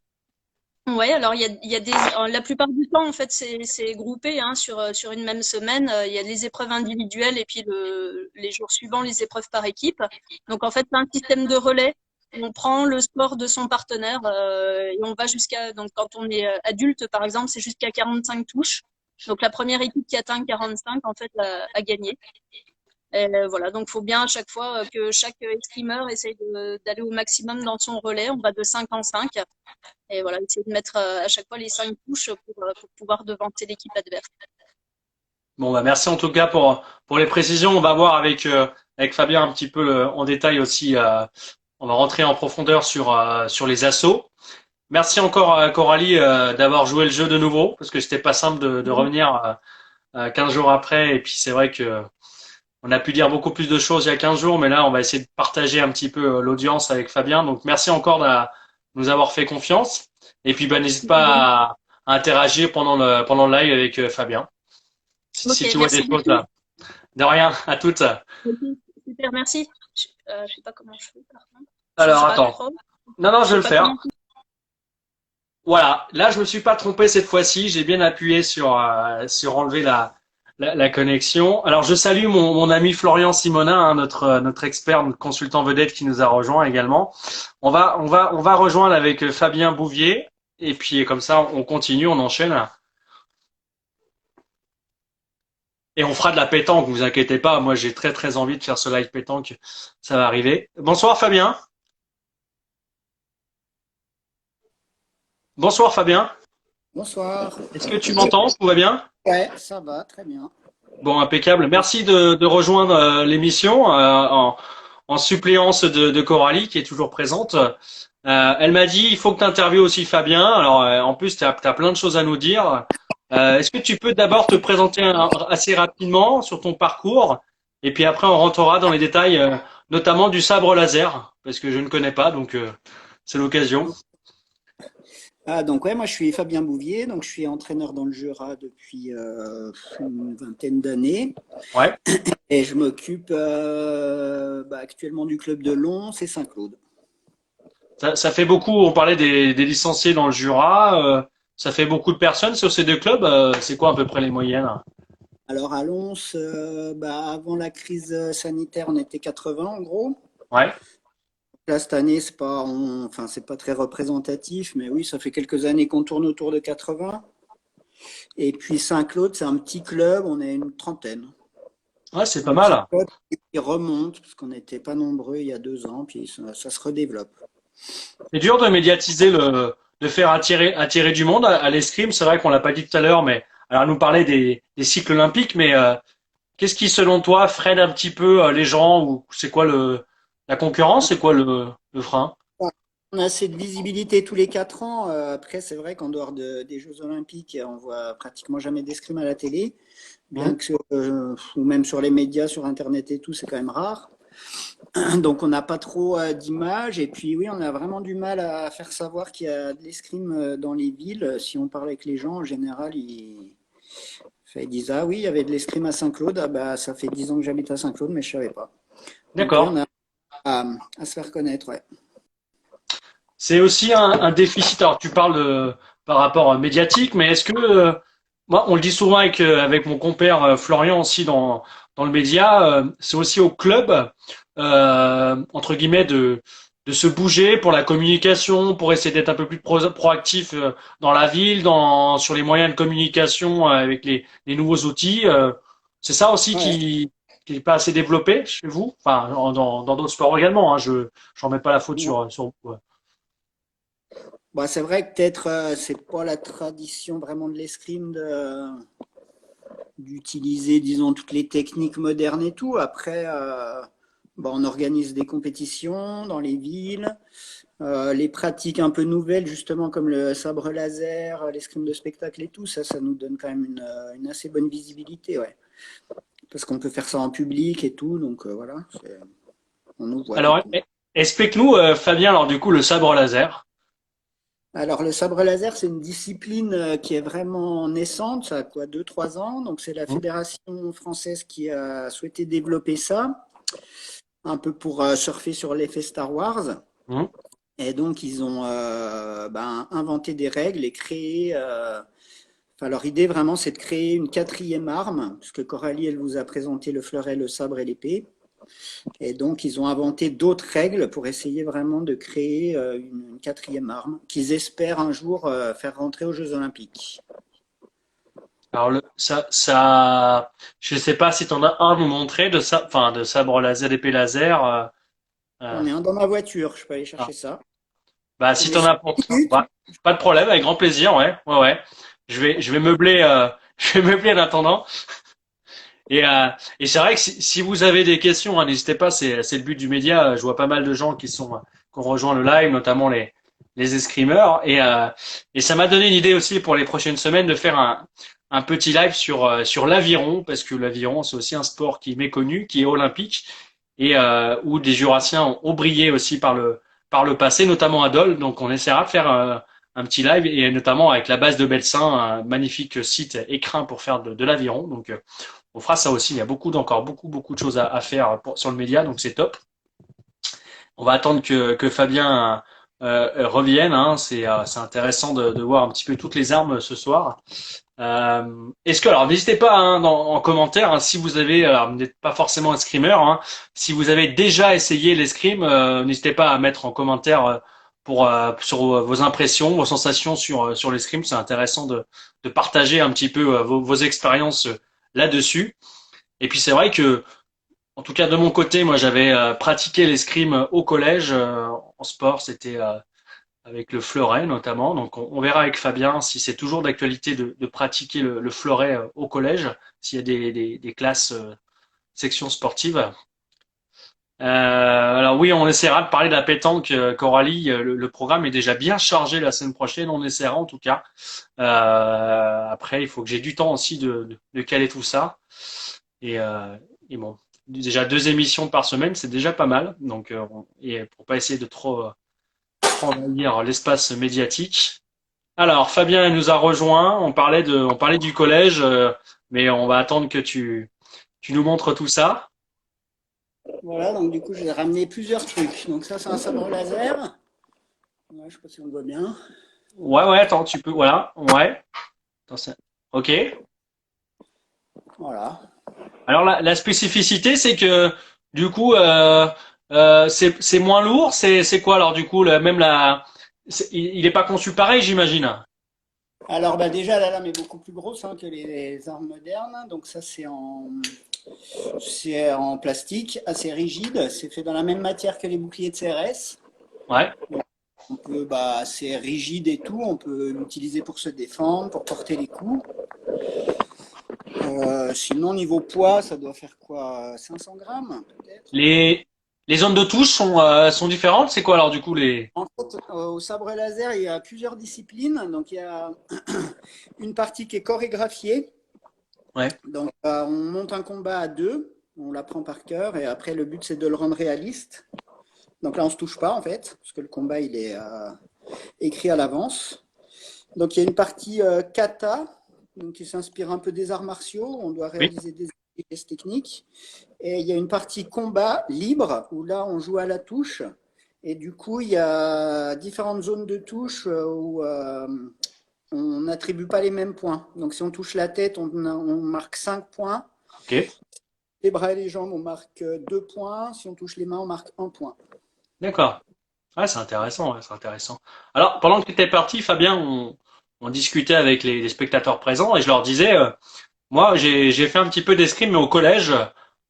Ouais, alors il y a la plupart du temps en fait c'est groupé hein, sur une même semaine. Il y a les épreuves individuelles et puis les jours suivants les épreuves par équipe. Donc en fait c'est un système de relais. On prend le score de son partenaire et on va jusqu'à donc quand on est adulte par exemple c'est jusqu'à 45 touches. Donc la première équipe qui atteint 45 en fait a gagné. Voilà, donc il faut bien à chaque fois que chaque escrimeur essaye d'aller au maximum dans son relais. On va de 5 en 5. Et voilà, essayer de mettre à chaque fois les 5 touches pour pouvoir devancer l'équipe adverse. Bon, bah merci en tout cas pour les précisions. On va voir avec Fabien un petit peu en détail aussi. On va rentrer en profondeur sur les assauts. Merci encore Coralie d'avoir joué le jeu de nouveau parce que c'était pas simple de revenir 15 jours après. Et puis c'est vrai que on a pu dire beaucoup plus de choses il y a 15 jours, mais là on va essayer de partager un petit peu l'audience avec Fabien. Donc merci encore de nous avoir fait confiance. Et puis bah, n'hésite pas à interagir pendant le live avec Fabien. Si Ok, tu vois des merci choses beaucoup. là. De rien, à toutes. Ok, super, merci. Je sais pas comment je fais par contre. Alors Sur attends. accro. Non, Je je vais sais le pas faire. comment. Voilà, là je me suis pas trompé cette fois-ci, j'ai bien appuyé sur enlever la connexion. Alors je salue mon ami Florian Simonin, hein, notre expert, notre consultant vedette qui nous a rejoint également. On va rejoindre avec Fabien Bouvier et puis comme ça on continue, on enchaîne et on fera de la pétanque, vous inquiétez pas, moi j'ai très très envie de faire ce live pétanque, ça va arriver. Bonsoir Fabien. Bonsoir Fabien. Bonsoir. Est-ce que tu m'entends? Tout va bien? Ouais, ça va, très bien. Bon, impeccable. Merci de rejoindre l'émission en suppléance de Coralie qui est toujours présente. Elle m'a dit il faut que tu interviewes aussi Fabien. Alors en plus tu as plein de choses à nous dire. Est-ce que tu peux d'abord te présenter assez rapidement sur ton parcours et puis après on rentrera dans les détails notamment du sabre laser, parce que je ne connais pas, donc c'est l'occasion. Ah, donc ouais, moi je suis Fabien Bouvier, donc je suis entraîneur dans le Jura depuis une vingtaine d'années Ouais. et je m'occupe actuellement du club de Lons et Saint-Claude. Ça fait beaucoup, on parlait des licenciés dans le Jura, ça fait beaucoup de personnes sur ces deux clubs, c'est quoi à peu près les moyennes? Alors à Lons, avant la crise sanitaire, on était 80 en gros. Ouais. Là, cette année, c'est pas très représentatif, mais oui, ça fait quelques années qu'on tourne autour de 80. Et puis Saint-Claude, c'est un petit club, on est une trentaine. Ouais, c'est pas Un petit mal. club qui remonte, parce qu'on n'était pas nombreux il y a 2 ans, puis ça se redéveloppe. C'est dur de médiatiser de faire attirer du monde à l'escrime. C'est vrai qu'on l'a pas dit tout à l'heure, mais alors nous parler des cycles olympiques, mais qu'est-ce qui, selon toi, freine un petit peu les gens ou c'est quoi la concurrence, c'est quoi le frein? On a assez de visibilité tous les 4 ans. Après, c'est vrai qu'en dehors des Jeux Olympiques, on voit pratiquement jamais d'escrime à la télé, bien Mhm. que ou même sur les médias, sur Internet et tout, c'est quand même rare. Donc, on n'a pas trop d'images. Et puis, oui, on a vraiment du mal à faire savoir qu'il y a de l'escrime dans les villes. Si on parle avec les gens, en général, ils disent ah oui, il y avait de l'escrime à Saint-Claude. Ah bah, ça fait 10 ans que j'habite à Saint-Claude, mais je savais pas. Donc, oui, D'accord. on a à, à se faire connaître, ouais. C'est aussi un déficit. Alors, tu parles par rapport médiatique, mais est-ce que, moi, on le dit souvent avec mon compère Florian aussi dans le média, c'est aussi au club, entre guillemets, de se bouger pour la communication, pour essayer d'être un peu plus proactif dans la ville, sur les moyens de communication avec les nouveaux outils. C'est ça aussi Ouais. qui n'est pas assez développé chez vous, enfin, dans d'autres sports également. Hein, j'en mets pas la faute sur vous. Bah, c'est vrai que peut-être c'est pas la tradition vraiment de l'escrime d'utiliser, disons, toutes les techniques modernes et tout. Après, on organise des compétitions dans les villes, les pratiques un peu nouvelles, justement, comme le sabre laser, l'escrime de spectacle et tout, ça nous donne quand même une assez bonne visibilité, ouais. Parce qu'on peut faire ça en public et tout, donc voilà, on nous voit du Alors, coup. explique-nous, Fabien, alors du coup, le sabre laser. Alors, le sabre laser, c'est une discipline qui est vraiment naissante, ça a quoi, 2, 3 ans. Donc, c'est la Hum, fédération française qui a souhaité développer ça, un peu pour surfer sur l'effet Star Wars. hum. Et donc, ils ont inventé des règles et créé. Enfin, leur idée vraiment, c'est de créer une quatrième arme, puisque Coralie, elle vous a présenté le fleuret, le sabre et l'épée. Et donc, ils ont inventé d'autres règles pour essayer vraiment de créer une quatrième arme qu'ils espèrent un jour faire rentrer aux Jeux Olympiques. Alors, je sais pas si tu en as un à nous montrer enfin, de sabre laser, d'épée laser. Euh, J'en ai un dans ma voiture, je peux aller ah. chercher ça. Bah, Vous si me t'en laissez as pour, 10 minutes? ouais, pas de problème, avec grand plaisir, ouais, ouais, ouais. Je vais meubler, je vais meubler en attendant. Et, euh, et c'est vrai que si vous avez des questions, hein, n'hésitez pas, c'est le but du média. Je vois pas mal de gens qui ont rejoint le live, notamment les escrimeurs. Et ça m'a donné une idée aussi pour les prochaines semaines de faire un petit live sur l'aviron, parce que l'aviron, c'est aussi un sport qui est méconnu, qui est olympique, et où des Jurassiens ont brillé aussi par le passé, notamment à Dole. Donc on essaiera de faire un petit live, et notamment avec la base de Belsin, un magnifique site écrin pour faire de l'aviron. Donc on fera ça aussi. Il y a encore beaucoup de choses à faire sur le média, donc c'est top. On va attendre que Fabien revienne. Hein. C'est intéressant de voir un petit peu toutes les armes ce soir. Alors n'hésitez pas hein, en commentaire hein, si vous avez, alors vous n'êtes pas forcément escrimeur, hein, si vous avez déjà essayé l'escrime, n'hésitez pas à mettre en commentaire sur vos impressions, vos sensations sur l'escrime. C'est intéressant de partager un petit peu vos expériences là-dessus. Et puis c'est vrai que, en tout cas de mon côté, moi j'avais pratiqué l'escrime au collège en sport, c'était avec le fleuret notamment. Donc on verra avec Fabien si c'est toujours d'actualité de pratiquer le fleuret au collège, s'il y a des classes sections sportives. Alors oui, on essaiera de parler de la pétanque, Coralie. Le programme est déjà bien chargé la semaine prochaine. On essaiera en tout cas. Après, il faut que j'ai du temps aussi de caler tout ça. Et, et bon, déjà 2 émissions par semaine, c'est déjà pas mal. Donc, et pour pas essayer de trop envahir l'espace médiatique. Alors, Fabien nous a rejoint. On parlait du collège, mais on va attendre que tu nous montres tout ça. Voilà, donc du coup, j'ai ramené plusieurs trucs. Donc ça, c'est un sabre laser. Ouais, je sais pas si on le voit bien. Ouais, attends, tu peux, voilà, ouais. Attends, ok. Voilà. Alors la spécificité, c'est que du coup, c'est moins lourd. C'est quoi alors du coup, il est pas conçu pareil, j'imagine. Alors bah déjà, la lame est beaucoup plus grosse hein, que les armes modernes. Donc ça, c'est en plastique, assez rigide. C'est fait dans la même matière que les boucliers de CRS. Ouais. On peut, bah, c'est rigide et tout. On peut l'utiliser pour se défendre, pour porter les coups. Sinon, niveau poids, ça doit faire quoi? 500 grammes, peut-être? Les zones de touche sont différentes. C'est quoi alors du coup les? En fait, au sabre laser, il y a plusieurs disciplines. Donc, il y a une partie qui est chorégraphiée. Ouais. Donc, on monte un combat à deux. On l'apprend par cœur. Et après, le but, c'est de le rendre réaliste. Donc là, on ne se touche pas, en fait, parce que le combat, il est écrit à l'avance. Donc, il y a une partie kata, donc, qui s'inspire un peu des arts martiaux. On doit réaliser des gestes techniques. Et il y a une partie combat libre, où là, on joue à la touche. Et du coup, il y a différentes zones de touche où on n'attribue pas les mêmes points. Donc, si on touche la tête, on marque 5 points. Ok. Les bras et les jambes, on marque 2 points. Si on touche les mains, on marque 1 point. D'accord. Ah, c'est intéressant, ouais, c'est intéressant. Alors, pendant que tu étais parti, Fabien, on discutait avec les spectateurs présents et je leur disais, moi, j'ai fait un petit peu d'escrime, mais au collège,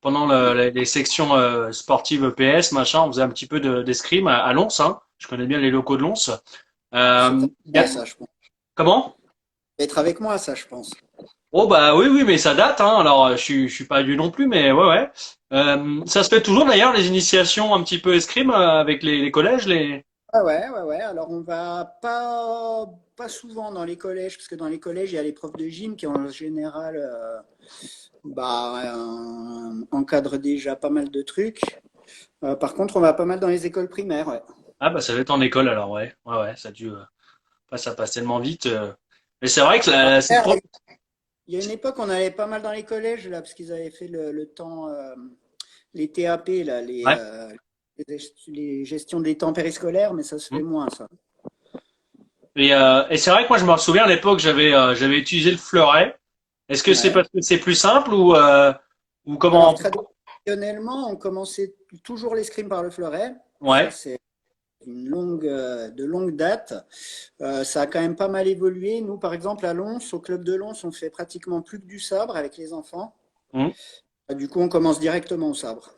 pendant les sections sportives EPS, machin, on faisait un petit peu d'escrime à Lons, hein. Je connais bien les locaux de Lons. C'est Y a- ça, je pense. Comment? Être avec moi, ça, je pense. Oh bah oui, mais ça date, hein. Alors, je suis pas vieux non plus, mais ouais. Ça se fait toujours d'ailleurs les initiations un petit peu escrime avec les collèges, les. Ah ouais. Alors, on va pas souvent dans les collèges, parce que dans les collèges, il y a les profs de gym qui, en général, encadrent déjà pas mal de trucs. Par contre, on va pas mal dans les écoles primaires, ouais. Ah bah ça va être en école alors, ouais, ça a dû. Ça passe tellement vite. Mais c'est vrai que c'est trop. Il y a une époque, on allait pas mal dans les collèges, là, parce qu'ils avaient fait le temps, les TAP, là, Ouais. les gestions des temps périscolaires, mais ça se fait moins, ça. Et c'est vrai que moi je me souviens à l'époque j'avais utilisé le fleuret. Est-ce que c'est Ouais. parce que c'est plus simple ou Alors, comment? traditionnellement, on commençait toujours l'escrime par le fleuret. Ça, Ouais. c'est de longue date. Ça a quand même pas mal évolué. Nous, par exemple, à Lons, au club de Lons, on fait pratiquement plus que du sabre avec les enfants. Hum. Du coup, on commence directement au sabre.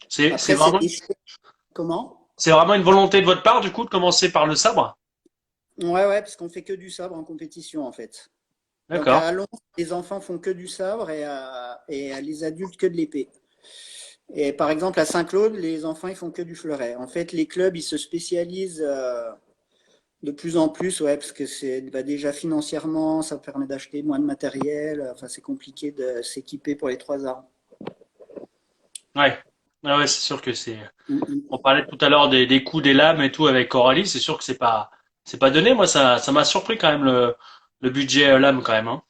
C'est Après, vraiment comment? c'est vraiment une volonté de votre part du coup de commencer par le sabre. Ouais, parce qu'on fait que du sabre en compétition, en fait. Donc, D'accord. à Lons, les enfants font que du sabre et les adultes que de l'épée. Et par exemple, à Saint-Claude, les enfants, ils font que du fleuret. En fait, les clubs, ils se spécialisent de plus en plus, ouais, parce que c'est déjà financièrement, ça permet d'acheter moins de matériel. Enfin, c'est compliqué de s'équiper pour les 3 armes. Ouais. Ah ouais, c'est sûr que c'est. Mm. On parlait tout à l'heure des coups, des lames et tout avec Coralie. C'est sûr que c'est pas donné. Moi ça m'a surpris quand même le budget lame quand même, hein.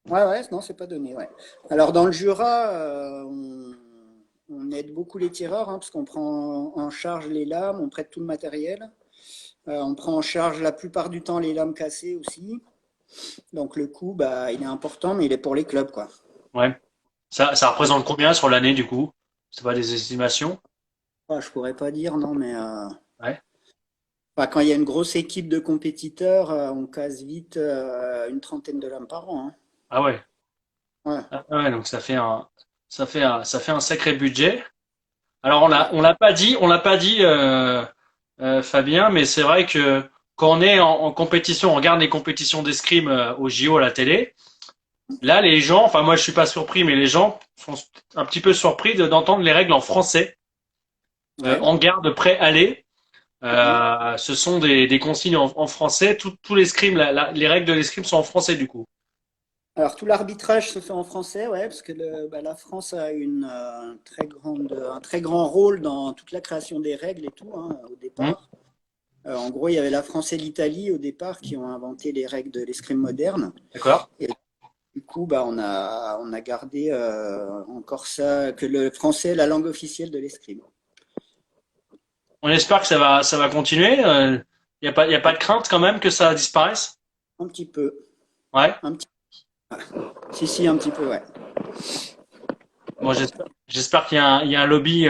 Ouais, non, c'est pas donné, ouais. Alors, dans le Jura, on aide beaucoup les tireurs, hein, parce qu'on prend en charge les lames, on prête tout le matériel. On prend en charge la plupart du temps les lames cassées aussi. Donc, le coût, bah, il est important, mais il est pour les clubs, quoi. Ouais. Ça représente combien sur l'année du coup? C'est pas des estimations? Je pourrais pas dire, non, mais Ouais. enfin, quand il y a une grosse équipe de compétiteurs, on casse vite une trentaine de lames par an, hein. Ah ouais. Ouais, Ah ouais, donc ça fait un sacré budget. Alors ouais. on l'a pas dit, Fabien, mais c'est vrai que quand on est en compétition, on regarde les compétitions d'escrime au JO à la télé. Là, les gens, enfin moi je suis pas surpris, mais les gens sont un petit peu surpris d'entendre les règles en français. Ouais. En garde, prêt, aller. Mhm. Ce sont des consignes en français. Tous les l'escrime, les règles de l'escrime sont en français du coup. Alors, tout l'arbitrage se fait en français, ouais, parce que la France a un très grand rôle dans toute la création des règles et tout, hein, au Hmm. départ. En gros, il y avait la France et l'Italie au départ qui ont inventé les règles de l'escrime moderne. D'accord. Et du coup, on a gardé encore ça, que le français est la langue officielle de l'escrime. On espère que ça va continuer. Y a pas de crainte quand même que ça disparaisse? Un petit peu. Ouais. Un petit, si, si, un petit peu, ouais. Bon, j'espère qu'il y a un lobby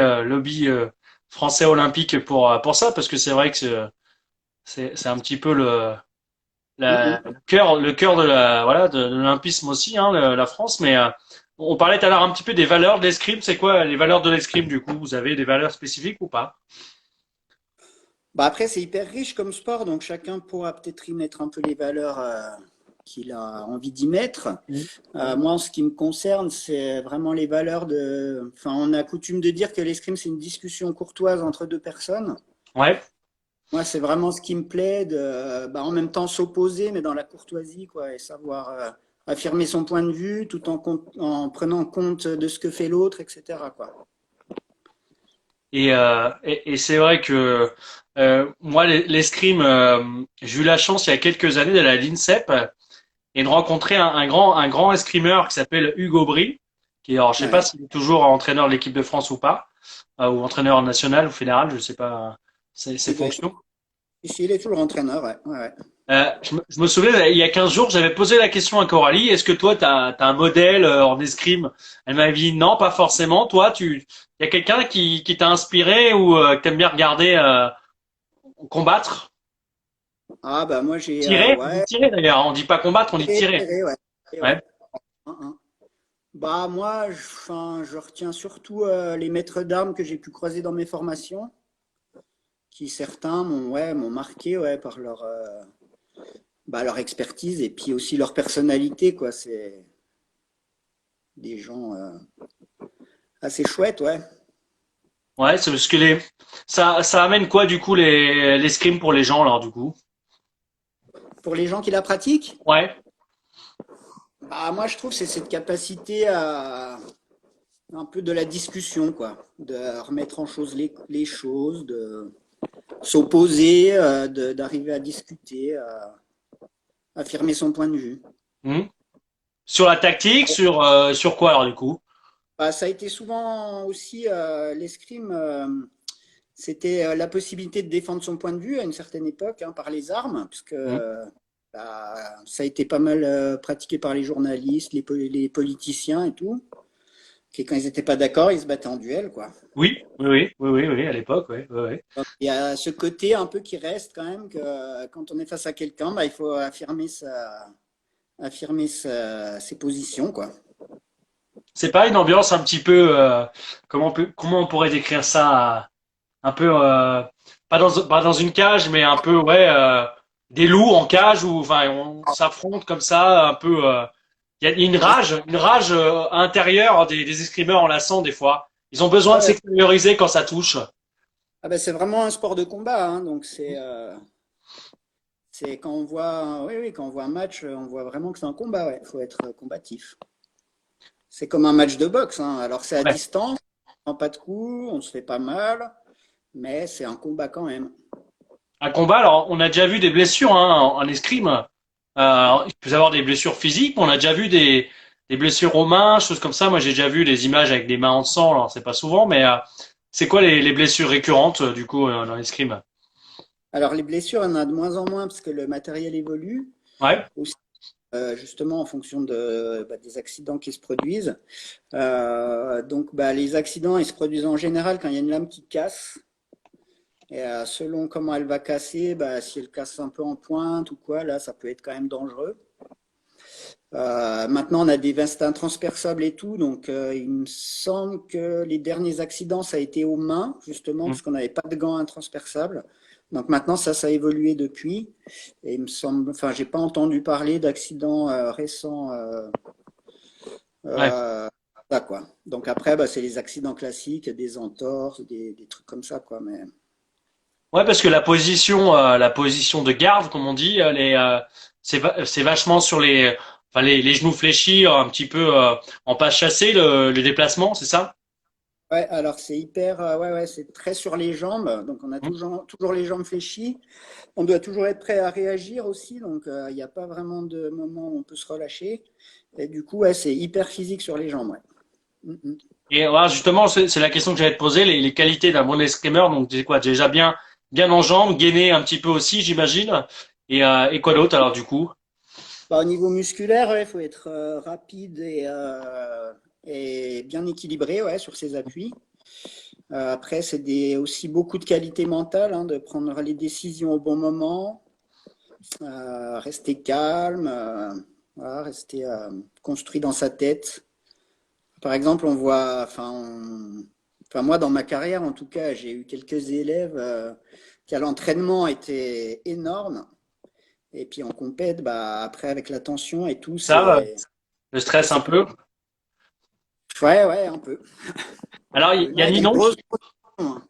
français olympique pour ça, parce que c'est vrai que c'est un petit peu Mhm. le cœur de voilà, de l'olympisme aussi, hein, la France. Mais on parlait tout à l'heure un petit peu des valeurs de l'escrime. C'est quoi les valeurs de l'escrime du coup? Vous avez des valeurs spécifiques ou pas? Bah après, c'est hyper riche comme sport, donc chacun pourra peut-être y mettre un peu les valeurs qu'il a envie d'y mettre. Mhm. Moi, en ce qui me concerne, c'est vraiment les valeurs de. Enfin, on a coutume de dire que l'escrime, c'est une discussion courtoise entre deux personnes. Ouais. Moi, c'est vraiment ce qui me plaît, en même temps s'opposer, mais dans la courtoisie, quoi, et savoir affirmer son point de vue tout en prenant compte de ce que fait l'autre, etc., quoi. Et c'est vrai que moi, l'escrime, j'ai eu la chance il y a quelques années d'aller à l'INSEP et de rencontrer un grand escrimeur qui s'appelle Hugo Bry, qui, alors, je sais pas Ouais. s'il est toujours entraîneur de l'équipe de France ou pas, ou entraîneur national ou fédéral, je sais pas ses Il doit être- fonctions. Ici, il est toujours entraîneur, ouais. Ouais, ouais. Je me souviens, il y a 15 jours, j'avais posé la question à Coralie, est-ce que toi, t'as un modèle en escrime? Elle m'avait dit non, pas forcément. Toi, il y a quelqu'un qui t'a inspiré ou que t'aimes bien regarder combattre? Ah, bah, moi, j'ai. Tirer? On dit Ouais, tirer d'ailleurs, hein. On dit pas combattre, on dit tirer. ouais. Et Ouais. ouais. Hein, hein. Bah, moi, je retiens surtout les maîtres d'armes que j'ai pu croiser dans mes formations, qui certains m'ont marqué, ouais, par leur expertise et puis aussi leur personnalité, quoi. C'est des gens assez chouettes, ouais. Ouais, c'est parce que ça amène quoi du coup l'escrime pour les gens alors du coup? Pour les gens qui la pratiquent, Ouais. bah, moi, je trouve que c'est cette capacité à un peu de la discussion, quoi, de remettre en chose les choses, de s'opposer, d'arriver à discuter, à affirmer son point de vue. Hmm. Sur la tactique, sur quoi alors du coup? Bah, ça a été souvent aussi l'escrime, c'était la possibilité de défendre son point de vue à une certaine époque hein, par les armes, puisque Hmm. ça a été pas mal pratiqué par les journalistes, les politiciens et tout, qui quand ils n'étaient pas d'accord, ils se battaient en duel, quoi. Oui, oui, à l'époque, ouais, ouais, ouais. Donc, il y a ce côté un peu qui reste quand même que quand on est face à quelqu'un, bah, il faut affirmer ses positions, quoi. C'est pas une ambiance un petit peu comment on pourrait décrire ça? Un peu pas dans une cage, mais un peu ouais des loups en cage où enfin on s'affronte comme ça un peu. Il y a une rage intérieure des escrimeurs, on la sent des fois. Ils ont besoin de Ouais. s'extérioriser quand ça touche. Ah ben, c'est vraiment un sport de combat, hein, donc c'est quand on voit, oui, oui, quand on voit un match, on voit vraiment que c'est un combat, ouais. Il faut être combatif. C'est comme un match de boxe, hein. Alors c'est à Ouais. distance, on prend pas de coups, on se fait pas mal, mais c'est un combat quand même. Un combat, alors on a déjà vu des blessures hein, en escrime. Il peut y avoir des blessures physiques, mais on a déjà vu des blessures aux mains, choses comme ça. Moi, j'ai déjà vu des images avec des mains en sang. Alors, c'est pas souvent, mais c'est quoi les blessures récurrentes du coup dans l'escrime? Alors les blessures, on en a de moins en moins parce que le matériel évolue, Ouais. aussi, justement en fonction des accidents qui se produisent. Donc les accidents, ils se produisent en général quand il y a une lame qui casse. Et selon comment elle va casser, si elle casse un peu en pointe ou quoi, là, ça peut être quand même dangereux. Maintenant, on a des vestins transperçables et tout, donc il me semble que les derniers accidents, ça a été aux mains, justement, Mm. parce qu'on n'avait pas de gants intransperçables. Donc maintenant, ça a évolué depuis. Et il me semble, enfin, j'ai pas entendu parler d'accidents récents. Ouais. Là, quoi. Donc après, c'est les accidents classiques, des entorses, des trucs comme ça, quoi. Mais Ouais, parce que la position de garde, comme on dit, c'est vachement sur enfin les genoux fléchis, un petit peu en pas chassé le déplacement, c'est ça? Ouais, alors c'est hyper, ouais, ouais, c'est très sur les jambes, donc on a toujours les jambes fléchies. On doit toujours être prêt à réagir aussi, donc il n'y a pas vraiment de moment où on peut se relâcher. Et du coup, ouais, c'est hyper physique sur les jambes, ouais. Mm. Et voilà, justement, c'est la question que j'allais te poser, les qualités d'un bon escrimeur. Donc, c'est quoi? Déjà bien en jambes, gainer un petit peu aussi, j'imagine. Et quoi d'autre alors du coup? Bah, au niveau musculaire, il faut être rapide et bien équilibré, ouais, sur ses appuis. Après, aussi beaucoup de qualité mentale, hein, de prendre les décisions au bon moment, rester calme, voilà, rester construit dans sa tête. Par exemple, on voit, enfin moi dans ma carrière en tout cas, j'ai eu quelques élèves qui à l'entraînement étaient énormes, et puis en compète, bah après avec la tension et tout, Ça, le stress un c'est peu. ouais, ouais, un peu. Alors, il y a Ouais, des Ninon, grosses tensions, hein.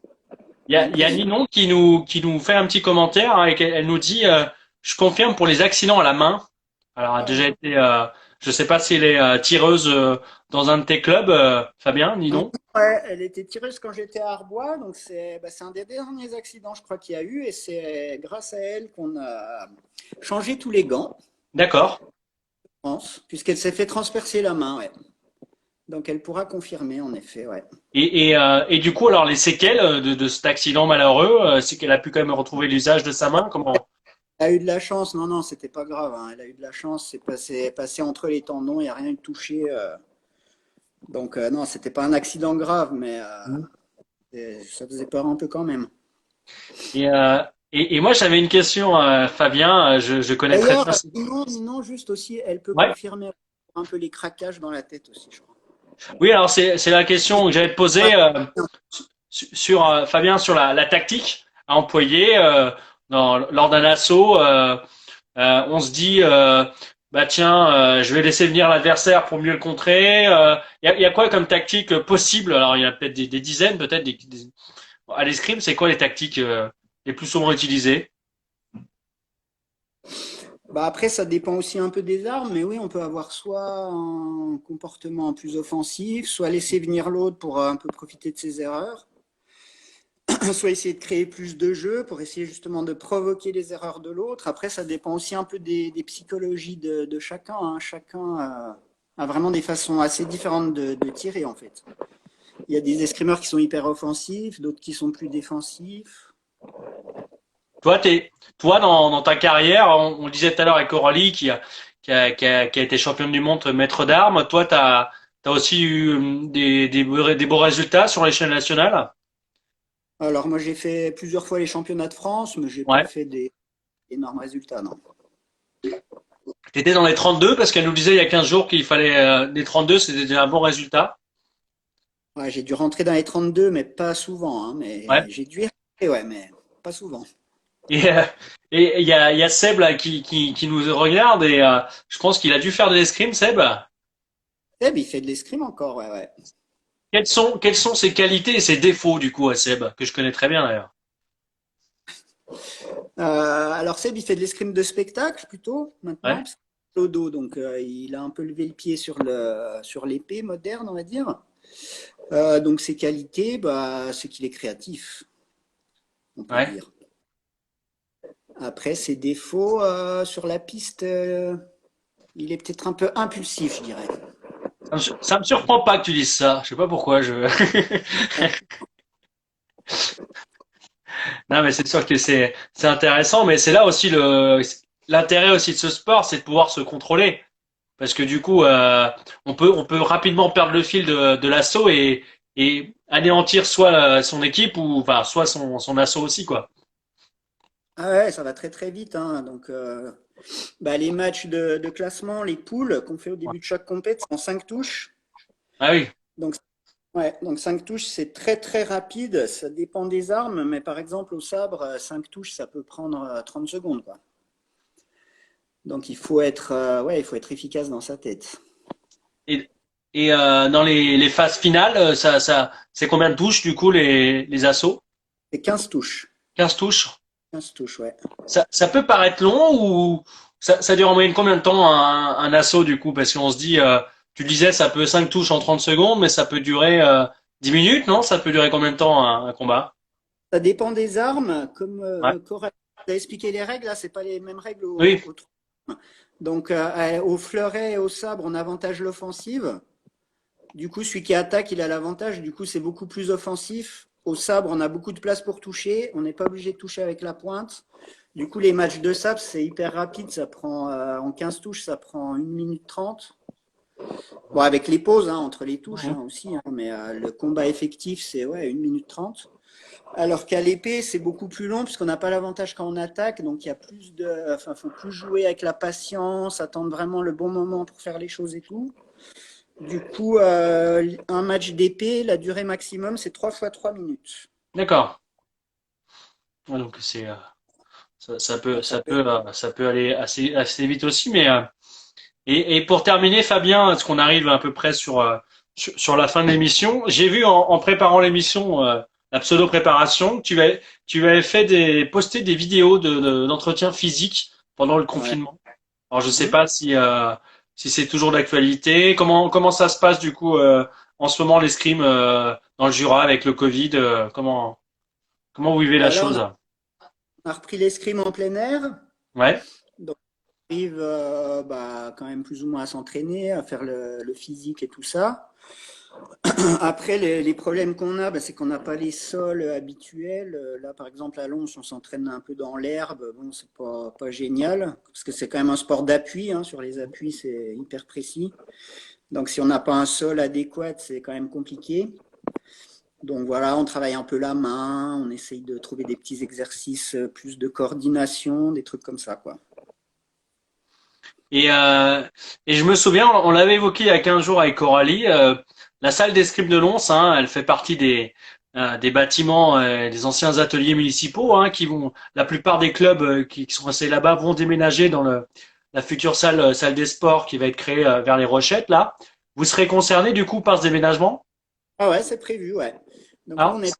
il y a Ninon qui nous fait un petit commentaire, hein, et elle nous dit, je confirme pour les accidents à la main. Alors, elle a déjà été, je sais pas si elle est tireuse dans un de tes clubs, Fabien, Ninon. Ouais, elle était tireuse quand j'étais à Arbois, donc c'est un des derniers accidents, je crois, qu'il y a eu, et c'est grâce à elle qu'on a changé tous les gants, D'accord. je pense, puisqu'elle s'est fait transpercer la main, ouais. Donc elle pourra confirmer, en effet, ouais. Et du coup, alors les séquelles de cet accident malheureux, c'est qu'elle a pu quand même retrouver l'usage de sa main. Comment? Elle a eu de la chance, non, non, c'était pas grave, hein. Elle a eu de la chance, c'est passé entre les tendons, il n'y a rien de touché. Donc non, c'était pas un accident grave, mais ça faisait peur un peu quand même. Et, euh, et moi, j'avais une question, Fabien. Je connais très D'ailleurs, bien. Ninon, juste aussi, elle peut Ouais. confirmer un peu les craquages dans la tête aussi, je crois. Oui, alors c'est la question que j'allais te poser sur Fabien sur la tactique à employer lors d'un assaut. On se dit, bah tiens, je vais laisser venir l'adversaire pour mieux le contrer. Il y a quoi comme tactique possible? Alors il y a peut-être des dizaines, peut-être à l'escrime, c'est quoi les tactiques les plus souvent utilisées? Bah après, ça dépend aussi un peu des armes, mais oui, on peut avoir soit un comportement plus offensif, soit laisser venir l'autre pour un peu profiter de ses erreurs, soit essayer de créer plus de jeux pour essayer justement de provoquer les erreurs de l'autre. Après, ça dépend aussi un peu des psychologies de chacun, hein. Chacun a vraiment des façons assez différentes de tirer, en fait. Il y a des escrimeurs qui sont hyper offensifs, d'autres qui sont plus défensifs. Toi, toi dans ta carrière, on le disait tout à l'heure avec Coralie qui a été championne du monde maître d'armes. Toi, t'as aussi eu des beaux résultats sur l'échelle nationale? Alors moi, j'ai fait plusieurs fois les championnats de France, mais j'ai pas Ouais. fait des énormes résultats, non. T'étais dans les 32 parce qu'elle nous disait il y a 15 jours qu'il fallait les 32, c'était déjà un bon résultat. Ouais, j'ai dû rentrer dans les 32, mais pas souvent, hein, Ouais. mais j'ai dû y rentrer, ouais, mais pas souvent. Et euh, et il y a Seb là qui nous regarde et je pense qu'il a dû faire de l'escrime, Seb. Seb, il fait de l'escrime encore, ouais, ouais. Quelles sont ses qualités et ses défauts du coup à Seb, que je connais très bien d'ailleurs. Alors Seb, il fait de l'escrime de spectacle plutôt maintenant, Ouais. parce qu'il est au dos, donc il a un peu levé le pied sur l'épée moderne, on va dire. Donc ses qualités, bah, c'est qu'il est créatif, on peut Ouais. dire. Après, ses défauts sur la piste, il est peut-être un peu impulsif, je dirais. Ça me surprend pas que tu dises ça. Je sais pas pourquoi je. Non, mais c'est sûr que c'est intéressant, mais c'est là aussi l'intérêt aussi de ce sport, c'est de pouvoir se contrôler, parce que du coup, on peut rapidement perdre le fil de l'assaut et anéantir soit son équipe ou enfin soit son assaut aussi quoi. Ah ouais, ça va très très vite, hein. Donc, bah, les matchs de classement, les poules qu'on fait au début de chaque compète, c'est en 5 touches. Ah oui. Donc, ouais, donc 5 touches, c'est très très rapide. Ça dépend des armes, mais par exemple, au sabre, 5 touches, ça peut prendre 30 secondes, quoi. Donc, ouais, il faut être efficace dans sa tête. Et, dans les phases finales, c'est combien de touches du coup les assauts? C'est 15 touches. 15 touches. 15 touches, ouais. Ça peut paraître long ou Ça dure en moyenne combien de temps un assaut du coup? Parce qu'on se dit, tu disais, ça peut 5 touches en 30 secondes, mais ça peut durer 10 minutes, non? Ça peut durer combien de temps un combat? Ça dépend des armes. Comme Ouais. Coralie a expliqué les règles, là, c'est pas les mêmes règles Oui, au Donc, au fleuret et au sabre, on avantage l'offensive. Du coup, celui qui attaque, il a l'avantage. Du coup, c'est beaucoup plus offensif. Au sabre, on a beaucoup de place pour toucher. On n'est pas obligé de toucher avec la pointe. Du coup, les matchs de sabre, c'est hyper rapide. Ça prend, en 15 touches, ça prend 1 minute 30. Bon, avec les pauses entre les touches aussi. Mais le combat effectif, c'est 1 minute 30. Alors qu'à l'épée, c'est beaucoup plus long puisqu'on n'a pas l'avantage quand on attaque. Donc, il y a plus de, enfin, faut plus jouer avec la patience, attendre vraiment le bon moment pour faire les choses et tout. Du coup, un match d'épée, la durée maximum, c'est 3 fois 3 minutes. d'accord. Ouais, donc ça peut aller assez vite aussi, mais et pour terminer, Fabien, est-ce qu'on arrive à peu près sur la fin de l'émission? J'ai vu en préparant l'émission, la pseudo préparation, tu avais posté des vidéos d'entretien physique pendant le Ouais. confinement. Alors je sais Mhm. pas si c'est toujours d'actualité. Comment ça se passe du coup en ce moment l'escrime dans le Jura avec le Covid? Comment vous vivez la Bah là, chose? on a repris l'escrime en plein air. Ouais. Donc, on arrive quand même plus ou moins à s'entraîner, à faire le physique et tout ça. Après, les problèmes qu'on a, c'est qu'on n'a pas les sols habituels. Là, par exemple, à Lons, on s'entraîne un peu dans l'herbe. Bon, c'est pas génial, parce que c'est quand même un sport d'appui. Sur les appuis, c'est hyper précis. Donc, si on n'a pas un sol adéquat, c'est quand même compliqué. Donc voilà, on travaille un peu la main, on essaye de trouver des petits exercices, plus de coordination, des trucs comme ça, quoi. Et, euh, et je me souviens, on l'avait évoqué il y a 15 jours avec Coralie, la salle d'escrime de Lons, elle fait partie des bâtiments, des anciens ateliers municipaux, la plupart des clubs qui sont restés là-bas vont déménager dans la future salle des sports qui va être créée vers les Rochettes, là. Vous serez concerné du coup par ce déménagement? Ah ouais, c'est prévu, ouais. Donc nous, Ah, on est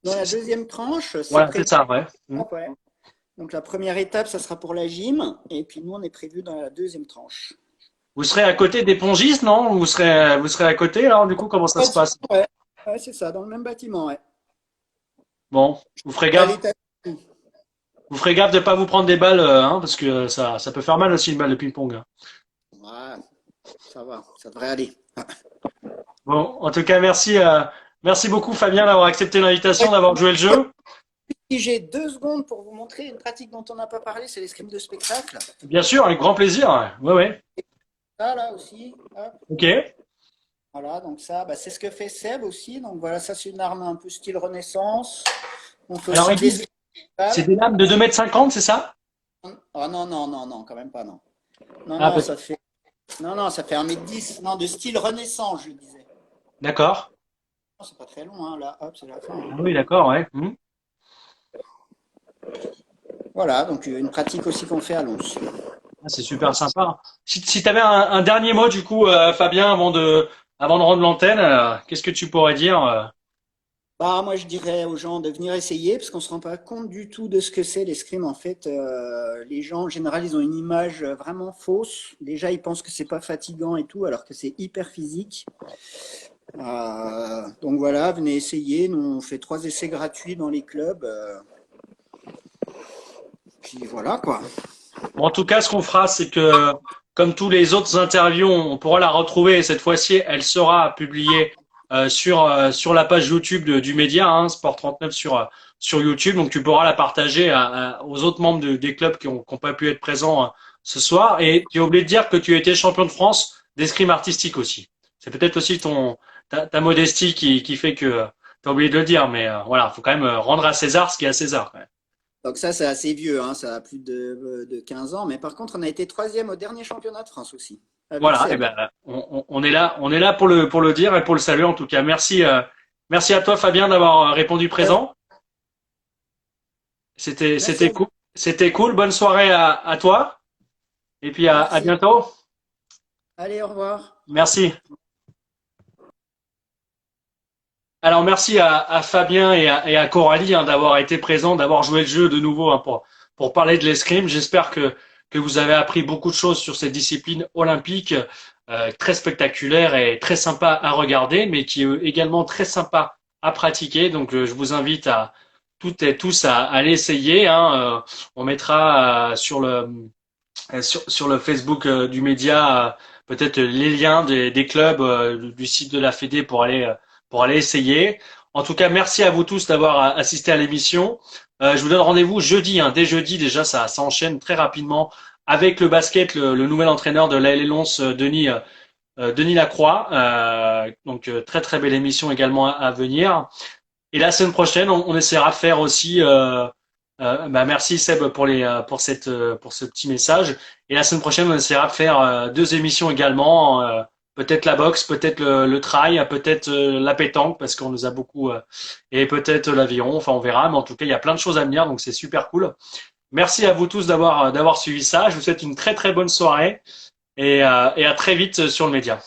dans la deuxième tranche, c'est voilà, c'est prévu. ça, ouais. Ouais. Donc la première étape, ça sera pour la gym, et puis nous, on est prévu dans la deuxième tranche. Vous serez à côté des pongistes, non? Vous serez à côté, alors du coup, comment ça se passe? Ouais, ouais, c'est ça, dans le même bâtiment, ouais. Bon, À l'étage. vous ferez gaffe de pas vous prendre des balles, parce que ça peut faire mal aussi une balle de ping-pong, hein. Ouais, ça va, ça devrait aller. Bon, en tout cas, merci beaucoup Fabien d'avoir accepté l'invitation, d'avoir joué le jeu. Si j'ai 2 secondes pour vous montrer une pratique dont on n'a pas parlé, c'est l'escrime de spectacle. Bien sûr, avec grand plaisir. Ouais, ouais. Ça, là aussi. Hop. Ok. Voilà, donc ça, c'est ce que fait Seb aussi. Donc voilà, ça, c'est une arme un peu style Renaissance. On fait Alors, aussi des c'est escales. des lames de 2,50 m, c'est ça? Ah non, non, non, non, quand même pas, non. Non, Ah, non, ça fait. Non, non, ça fait 1,10 m. Non, de style Renaissance, je disais. d'accord. Non, c'est pas très long, hein. Là, hop, c'est la fin. Ah oui, d'accord, ouais. Voilà, donc une pratique aussi qu'on fait à Lons. Ah, c'est super sympa. Si tu avais un dernier mot, du coup, Fabien, avant de rendre l'antenne, qu'est-ce que tu pourrais dire? Moi, je dirais aux gens de venir essayer parce qu'on se rend pas compte du tout de ce que c'est l'escrime. En fait, les gens, en général, ils ont une image vraiment fausse. Déjà, ils pensent que c'est pas fatigant et tout, alors que c'est hyper physique. Donc voilà, venez essayer. Nous, on fait 3 essais gratuits dans les clubs. Puis voilà, quoi. Bon, en tout cas, ce qu'on fera, c'est que, comme tous les autres interviews, on pourra la retrouver. Et cette fois-ci, elle sera publiée sur la page YouTube du média, Sport 39 sur YouTube. Donc, tu pourras la partager aux autres membres des clubs qui ont pas pu être présents ce soir. Et tu as oublié de dire que tu étais champion de France d'escrime artistique aussi. C'est peut-être aussi ta modestie qui fait que tu as oublié de le dire. Mais voilà, faut quand même rendre à César ce qui est à César, quand même. Donc ça, c'est assez vieux, hein, ça a plus de 15 ans. Mais par contre, on a été 3e au dernier championnat de France aussi. Avec Voilà, et Seb. ben on est là pour le dire et pour le saluer en tout cas. Merci à toi Fabien d'avoir répondu présent. Merci à vous. C'était cool. Bonne soirée à toi et puis à Merci. bientôt. Allez, au revoir. Merci. Alors merci à Fabien et à Coralie d'avoir été présents, d'avoir joué le jeu de nouveau pour parler de l'escrime. J'espère que vous avez appris beaucoup de choses sur cette discipline olympique, très spectaculaire et très sympa à regarder, mais qui est également très sympa à pratiquer. Donc, je vous invite à toutes et tous à aller essayer, hein. On mettra sur le Facebook du média peut-être les liens des clubs du site de la Fédé pour aller essayer. En tout cas, merci à vous tous d'avoir assisté à l'émission. Je vous donne rendez-vous jeudi, hein, dès jeudi déjà, ça enchaîne très rapidement avec le basket, le nouvel entraîneur de l'AL Lons, Denis Lacroix. Donc très très belle émission également à venir. Et la semaine prochaine, on essaiera de faire aussi. Merci Seb pour ce petit message. Et la semaine prochaine, on essaiera de faire deux émissions également. Peut-être la boxe, peut-être le trail, peut-être la pétanque parce qu'on nous a beaucoup et peut-être l'aviron. Enfin, on verra. Mais en tout cas, il y a plein de choses à venir, donc c'est super cool. Merci à vous tous d'avoir suivi ça. Je vous souhaite une très très bonne soirée et à très vite sur le média.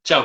Ciao.